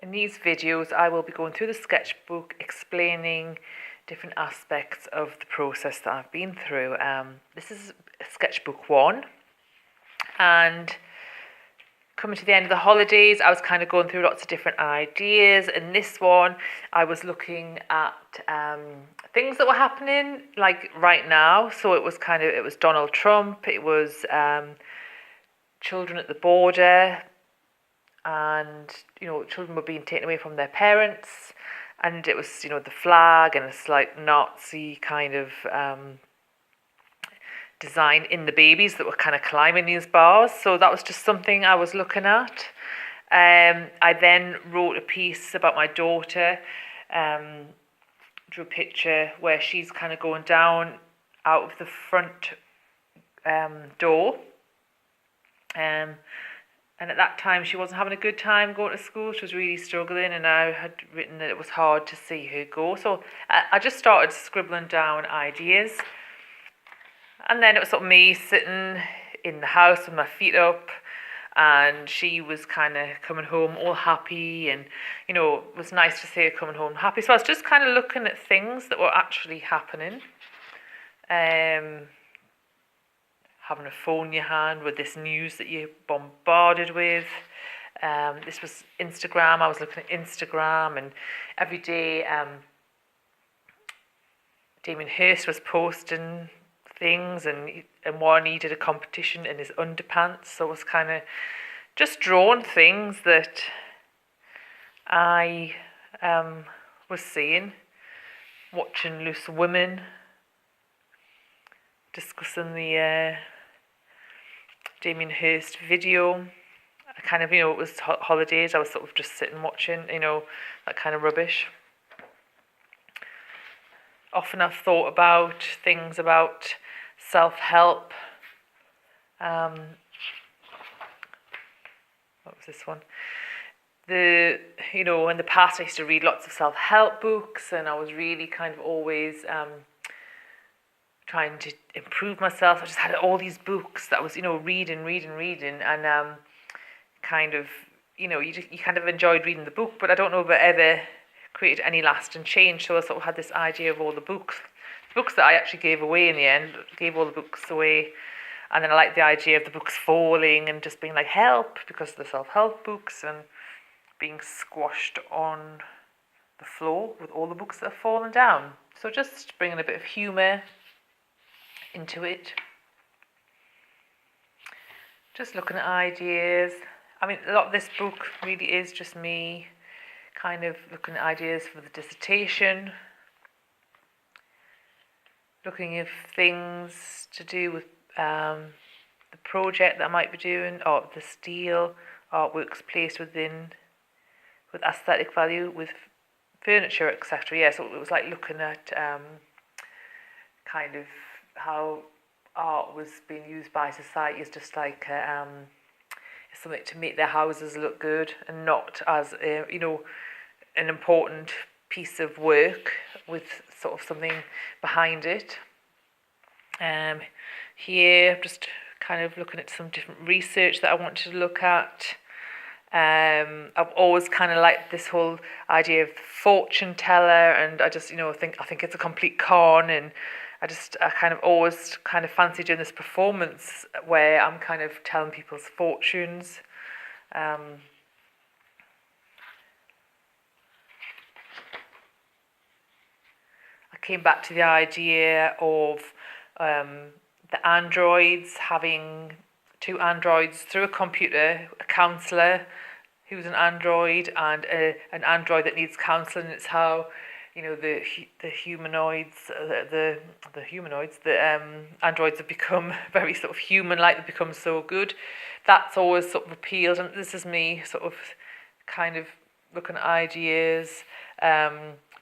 In these videos, I will be going through the sketchbook, explaining different aspects of the process that I've been through. This is sketchbook 1, and coming to the end of the holidays, I was kind of going through lots of different ideas. In this one, I was looking at things that were happening like right now. So it was Donald Trump, it was children at the border, and children were being taken away from their parents, and it was the flag and it's like Nazi kind of design in the babies that were kind of climbing these bars. So that was just something I was looking at. I then wrote a piece about my daughter, drew a picture where she's kind of going down out of the front door, and at that time she wasn't having a good time going to school. She was really struggling, and I had written that it was hard to see her go. So I just started scribbling down ideas. And then it was sort of me sitting in the house with my feet up, and she was kind of coming home all happy, and it was nice to see her coming home happy. So I was just kind of looking at things that were actually happening. Having a phone in your hand with this news that you're bombarded with. This was Instagram. I was looking at Instagram, and every day Damien Hirst was posting things, and one he did a competition in his underpants. So it was kind of just drawing things that I was seeing, watching Loose Women, discussing the Damien Hirst video. I kind of, it was holidays. I was sort of just sitting watching, that kind of rubbish. Often I've thought about things about self-help. What was this one? In the past I used to read lots of self-help books, and I was really kind of always trying to improve myself. I just had all these books that I was, reading, and kind of, you kind of enjoyed reading the book, but I don't know if it ever created any lasting change. So I sort of had this idea of all the books that I actually gave away in the end, gave all the books away. And then I liked the idea of the books falling and just being like help, because of the self-help books, and being squashed on the floor with all the books that have fallen down. So just bringing a bit of humour into it. Just looking at ideas. I mean, a lot of this book really is just me kind of looking at ideas for the dissertation, looking at things to do with the project that I might be doing, or the steel artworks placed with aesthetic value, with furniture, etc. Yeah, so it was like looking at kind of how art was being used by society as just like something to make their houses look good, and not as an important piece of work with sort of something behind it. Here I'm just kind of looking at some different research that I wanted to look at. I've always kind of liked this whole idea of fortune teller, and I just I think it's a complete con, and I kind of always kind of fancy doing this performance where I'm kind of telling people's fortunes. I came back to the idea of the androids, having 2 androids through a computer, a counsellor who's an android, and an android that needs counselling. It's how the humanoids, the androids have become very sort of human-like. They've become so good. That's always sort of appealed, and this is me sort of kind of looking at ideas.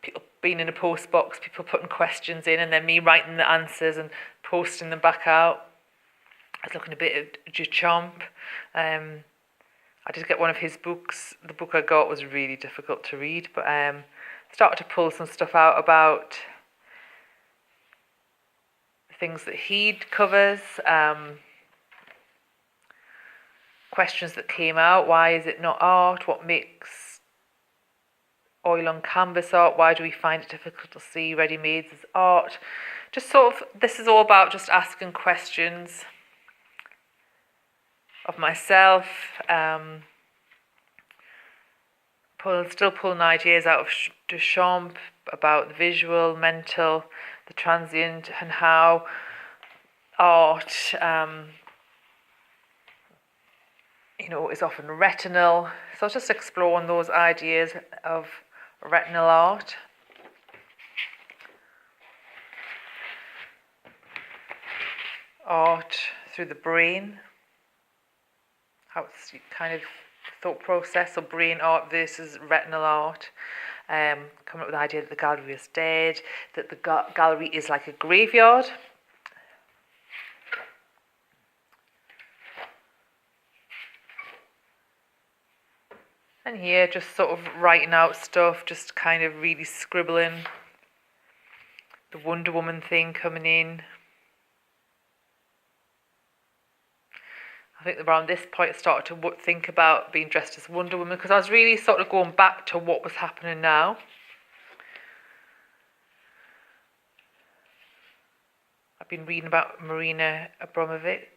People being in a post box, people putting questions in, and then me writing the answers and posting them back out. I was looking a bit at Duchamp. I did get one of his books. The book I got was really difficult to read, but started to pull some stuff out about things that he covers, questions that came out. Why is it not art? What makes oil on canvas art? Why do we find it difficult to see ready-mades as art? Just sort of, this is all about just asking questions of myself, still pulling ideas out of Duchamp about the visual, mental, the transient, and how art, is often retinal. So I was just exploring those ideas of retinal art. Art through the brain, how it's kind of thought process, or brain art versus retinal art. Coming up with the idea that the gallery is dead, that the gallery is like a graveyard. And here, just sort of writing out stuff, just kind of really scribbling. The Wonder Woman thing coming in. I think around this point I started to think about being dressed as Wonder Woman, because I was really sort of going back to what was happening now. I've been reading about Marina Abramovic.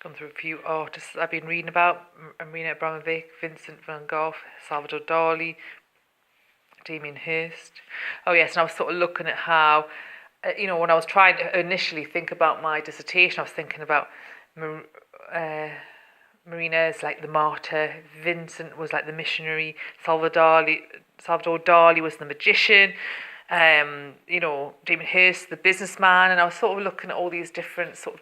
Gone through a few artists I've been reading about: Marina Abramovic, Vincent van Gogh, Salvador Dali, Damien Hirst. Oh yes, and I was sort of looking at how, when I was trying to initially think about my dissertation, I was thinking about Marina is like the martyr, Vincent was like the missionary, Salvador Dali was the magician, Damien Hirst, the businessman, and I was sort of looking at all these different sort of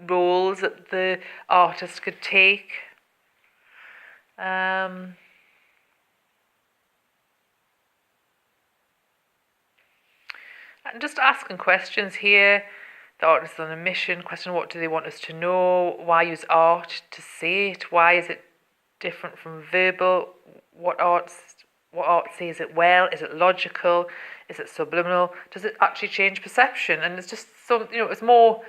roles that the artist could take. And just asking questions here. The artist is on a mission. Question: what do they want us to know? Why use art to say it? Why is it different from verbal? What art says it well? Is it logical? Is it subliminal? Does it actually change perception? And it's just some, it's more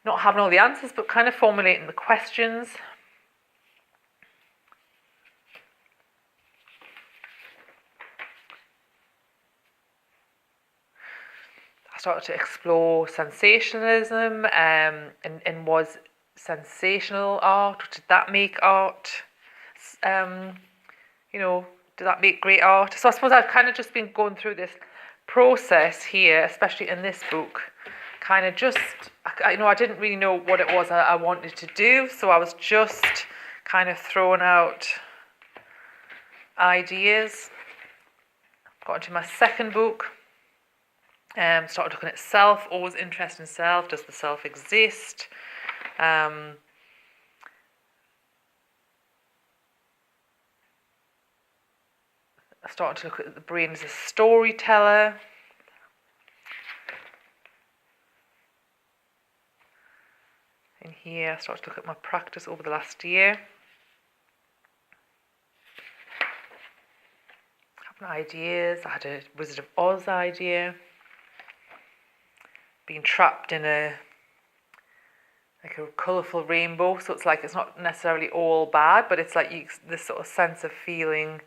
not having all the answers, but kind of formulating the questions. I started to explore sensationalism, and was sensational art? Did that make art? Did that make great art? So I suppose I've kind of just been going through this process here, especially in this book. Kind of just, I didn't really know what it was I wanted to do, so I was just kind of throwing out ideas. Got into my second book. Started looking at self, always interested in self. Does the self exist? I started to look at the brain as a storyteller. In here, I started to look at my practice over the last year. Having ideas. I had a Wizard of Oz idea. Being trapped in a colourful rainbow. So it's not necessarily all bad, but it's like this sort of sense of feeling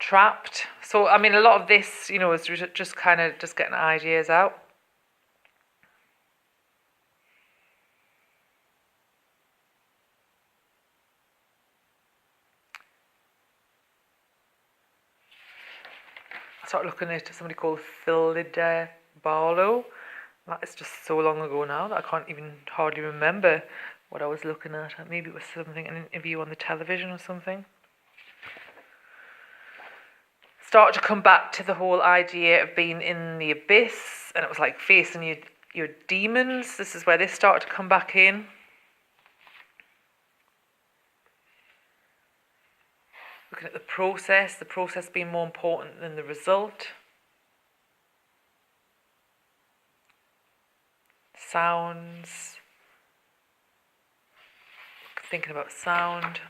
trapped. So, I mean, a lot of this, is just kind of just getting ideas out. I started looking at somebody called Philida Barlow. That is just so long ago now that I can't even hardly remember what I was looking at. Maybe it was an interview on the television or something. Start to come back to the whole idea of being in the abyss, and it was like facing your demons. This is where this started to come back in. Looking at the process being more important than the result. Sounds. Thinking about sound.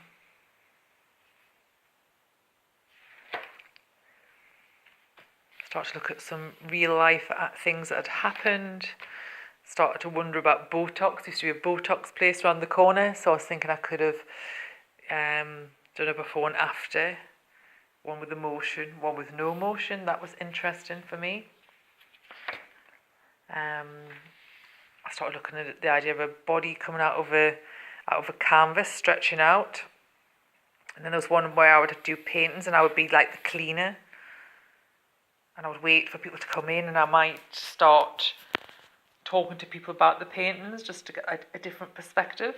Started to look at some real life things that had happened. Started to wonder about Botox. There used to be a Botox place around the corner, so I was thinking I could have done a before and after. One with the motion, one with no motion. That was interesting for me. I started looking at the idea of a body coming out of a canvas, stretching out. And then there was one where I would do paintings and I would be like the cleaner. And I would wait for people to come in and I might start talking to people about the paintings just to get a different perspective.